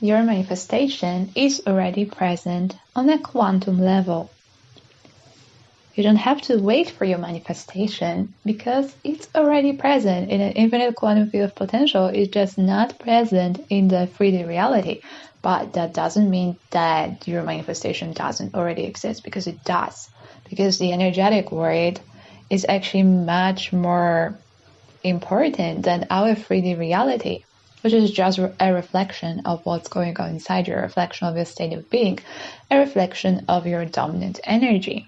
Your manifestation is already present on a quantum level. You don't have to wait for your manifestation because it's already present in an infinite quantum field of potential. It's just not present in the 3D reality. But that doesn't mean that your manifestation doesn't already exist, because it does. Because the energetic world is actually much more important than our 3D reality, which is just a reflection of what's going on inside you, a reflection of your state of being, a reflection of your dominant energy.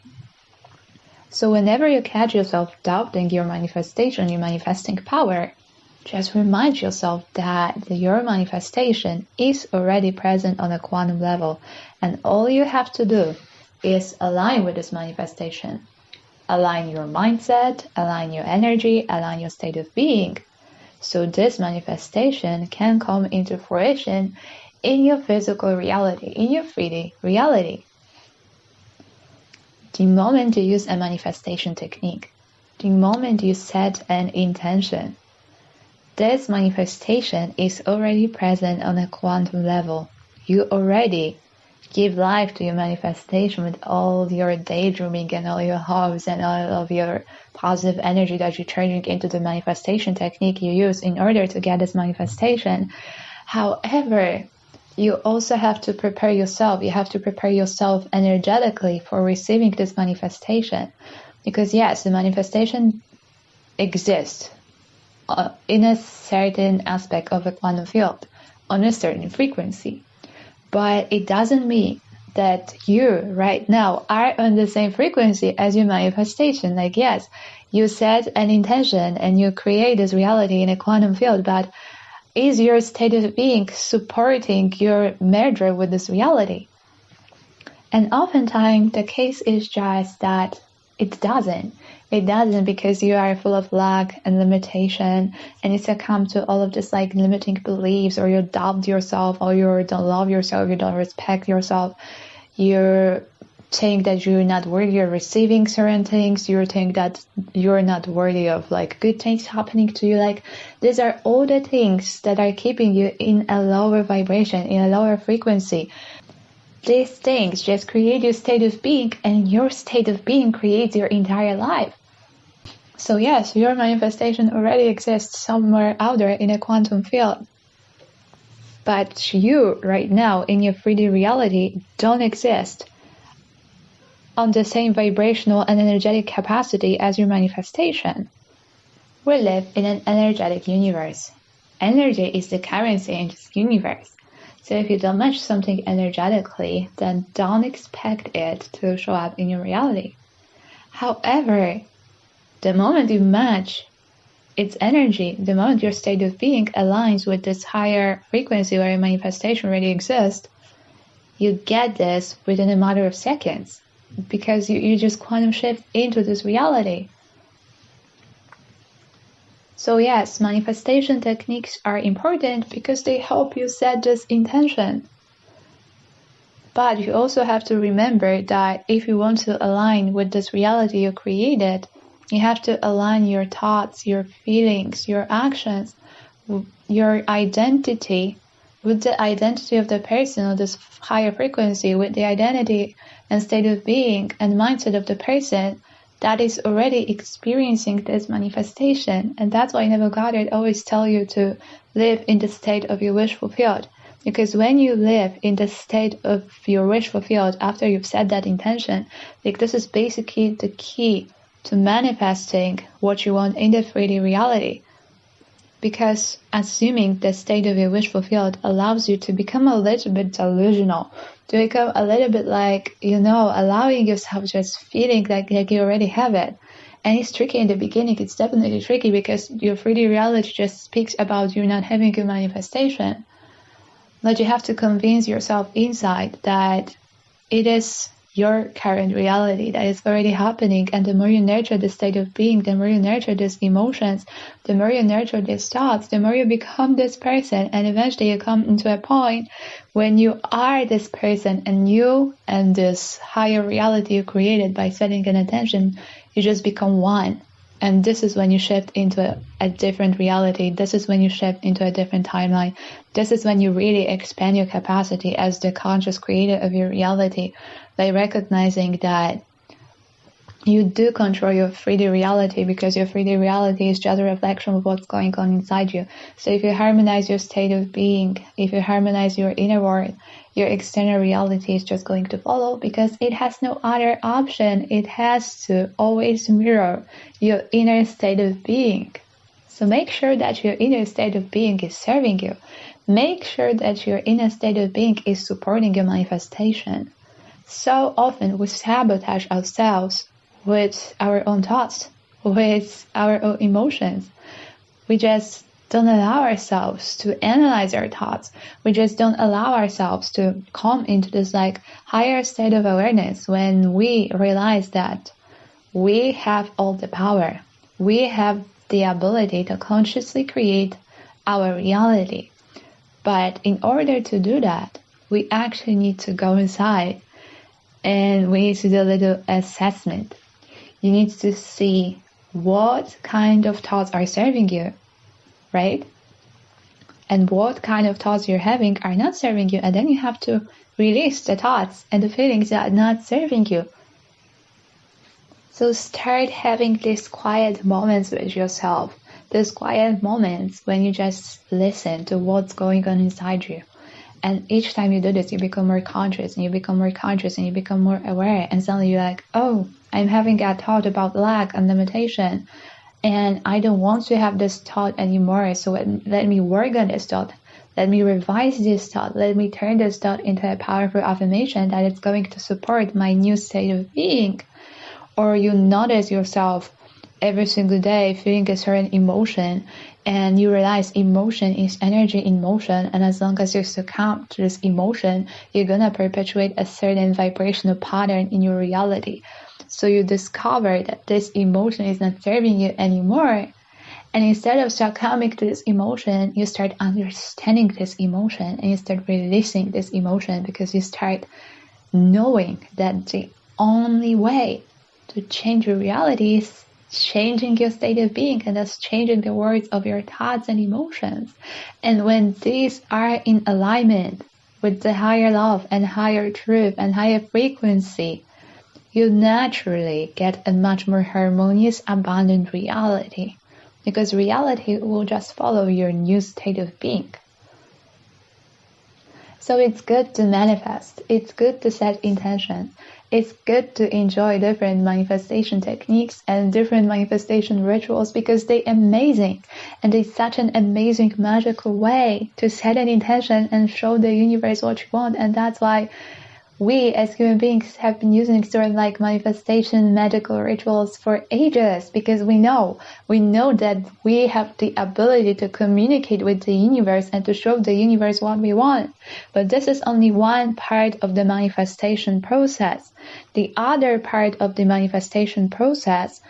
So whenever you catch yourself doubting your manifestation, your manifesting power, just remind yourself that your manifestation is already present on a quantum level, and all you have to do is align with this manifestation. Align your mindset, align your energy, align your state of being, so this manifestation can come into fruition in your physical reality, in your 3D reality. The moment you use a manifestation technique, the moment you set an intention, this manifestation is already present on a quantum level. You already give life to your manifestation with all your daydreaming and all your hopes and all of your positive energy that you're turning into the manifestation technique you use in order to get this manifestation. However, you also have to prepare yourself. You have to prepare yourself energetically for receiving this manifestation. Because yes, the manifestation exists in a certain aspect of a quantum field, on a certain frequency. But it doesn't mean that you right now are on the same frequency as your manifestation. Like, yes, you set an intention and you create this reality in a quantum field, but is your state of being supporting your merger with this reality? And oftentimes the case is just that it doesn't. It doesn't, because you are full of lack and limitation, and you succumb to all of this like limiting beliefs, or you doubt yourself, or you don't love yourself, you don't respect yourself, you think that you're not worthy of receiving certain things, you think that you're not worthy of like good things happening to you. Like, these are all the things that are keeping you in a lower vibration, in a lower frequency. These things just create your state of being, and your state of being creates your entire life. So yes, your manifestation already exists somewhere out there in a quantum field. But you, right now, in your 3D reality, don't exist on the same vibrational and energetic capacity as your manifestation. We live in an energetic universe. Energy is the currency in this universe. So if you don't match something energetically, then don't expect it to show up in your reality. However, the moment you match its energy, the moment your state of being aligns with this higher frequency where your manifestation already exists, you get this within a matter of seconds, because you just quantum shift into this reality. So yes, manifestation techniques are important because they help you set this intention. But you also have to remember that if you want to align with this reality you created, you have to align your thoughts, your feelings, your actions, your identity with the identity of the person of this higher frequency, with the identity and state of being and mindset of the person that is already experiencing this manifestation. And that's why Neville Goddard always tell you to live in the state of your wish fulfilled. Because when you live in the state of your wish fulfilled after you've set that intention, like, this is basically the key to manifesting what you want in the 3D reality. Because assuming the state of your wish fulfilled allows you to become a little bit delusional, to become a little bit like, allowing yourself just feeling like you already have it. And it's tricky in the beginning. It's definitely tricky because your 3D reality just speaks about you not having a manifestation. But you have to convince yourself inside that it is your current reality that is already happening. And the more you nurture the state of being, the more you nurture these emotions, the more you nurture these thoughts, the more you become this person. And eventually you come into a point when you are this person, and you and this higher reality you created by setting an intention, you just become one. And this is when you shift into a different reality. This is when you shift into a different timeline. This is when you really expand your capacity as the conscious creator of your reality by recognizing that you do control your 3D reality, because your 3D reality is just a reflection of what's going on inside you. So if you harmonize your state of being, if you harmonize your inner world, your external reality is just going to follow, because it has no other option. It has to always mirror your inner state of being. So make sure that your inner state of being is serving you. Make sure that your inner state of being is supporting your manifestation. So often we sabotage ourselves with our own thoughts, with our own emotions. We just don't allow ourselves to analyze our thoughts. We just don't allow ourselves to come into this higher state of awareness when we realize that we have all the power. We have the ability to consciously create our reality. But in order to do that, we actually need to go inside and we need to do a little assessment. You need to see what kind of thoughts are serving you, right? And what kind of thoughts you're having are not serving you. And then you have to release the thoughts and the feelings that are not serving you. So start having these quiet moments with yourself. These quiet moments when you just listen to what's going on inside you. And each time you do this, you become more conscious and you become more conscious and you become more aware. And suddenly you're like, oh, I'm having that thought about lack and limitation. And I don't want to have this thought anymore. So let me work on this thought. Let me revise this thought. Let me turn this thought into a powerful affirmation that it's going to support my new state of being. Or you notice yourself every single day feeling a certain emotion, and you realize emotion is energy in motion, and as long as you succumb to this emotion, you're gonna perpetuate a certain vibrational pattern in your reality. So you discover that this emotion is not serving you anymore, and instead of succumbing to this emotion, you start understanding this emotion and you start releasing this emotion, because you start knowing that the only way to change your reality is changing your state of being, and thus changing the words of your thoughts and emotions. And when these are in alignment with the higher love and higher truth and higher frequency, you naturally get a much more harmonious, abundant reality, because reality will just follow your new state of being. So it's good to manifest. It's good to set intention. It's good to enjoy different manifestation techniques and different manifestation rituals, because they're amazing. And it's such an amazing, magical way to set an intention and show the universe what you want. And that's why we as human beings have been using sort of manifestation medical rituals for ages, because we know that we have the ability to communicate with the universe and to show the universe what we want. But this is only one part of the manifestation process. The other part of the manifestation process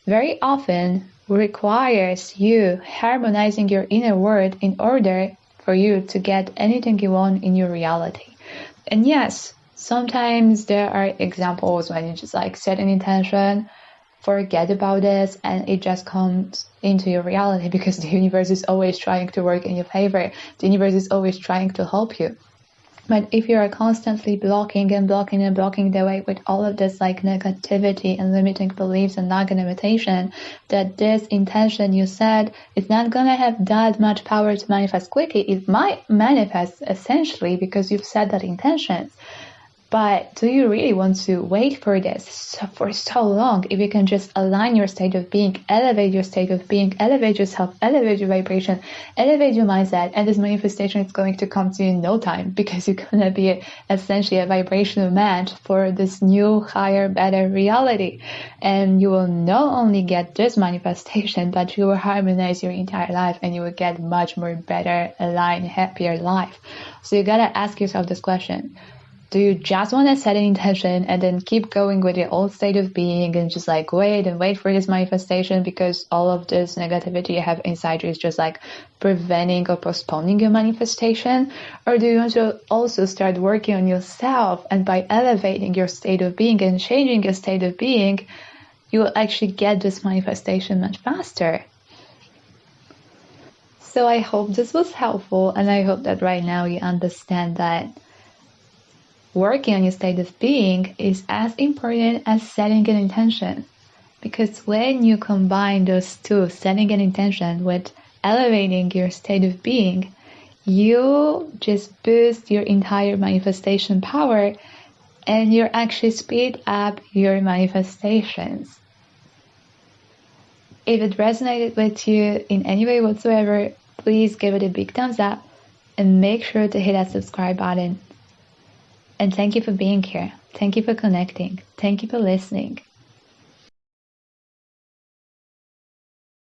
very often requires you harmonizing your inner world in order for you to get anything you want in your reality. And yes, sometimes there are examples when you just set an intention, forget about this, and it just comes into your reality, because the universe is always trying to work in your favor. The universe is always trying to help you. But if you are constantly blocking and blocking and blocking the way with all of this negativity and limiting beliefs and lack and limitation, that this intention you said is not going to have that much power to manifest quickly. It might manifest essentially because you've set that intention. But do you really want to wait for this for so long if you can just align your state of being, elevate your state of being, elevate yourself, elevate your vibration, elevate your mindset, and this manifestation is going to come to you in no time, because you're going to be essentially a vibrational match for this new, higher, better reality. And you will not only get this manifestation, but you will harmonize your entire life and you will get much more better, aligned, happier life. So you got to ask yourself this question. Do you just want to set an intention and then keep going with your old state of being and just wait for this manifestation, because all of this negativity you have inside you is just preventing or postponing your manifestation? Or do you want to also start working on yourself, and by elevating your state of being and changing your state of being, you will actually get this manifestation much faster. So I hope this was helpful, and I hope that right now you understand that working on your state of being is as important as setting an intention. Because when you combine those two, setting an intention with elevating your state of being, you just boost your entire manifestation power, and you actually speed up your manifestations. If it resonated with you in any way whatsoever, please give it a big thumbs up and make sure to hit that subscribe button. And thank you for being here. Thank you for connecting. Thank you for listening.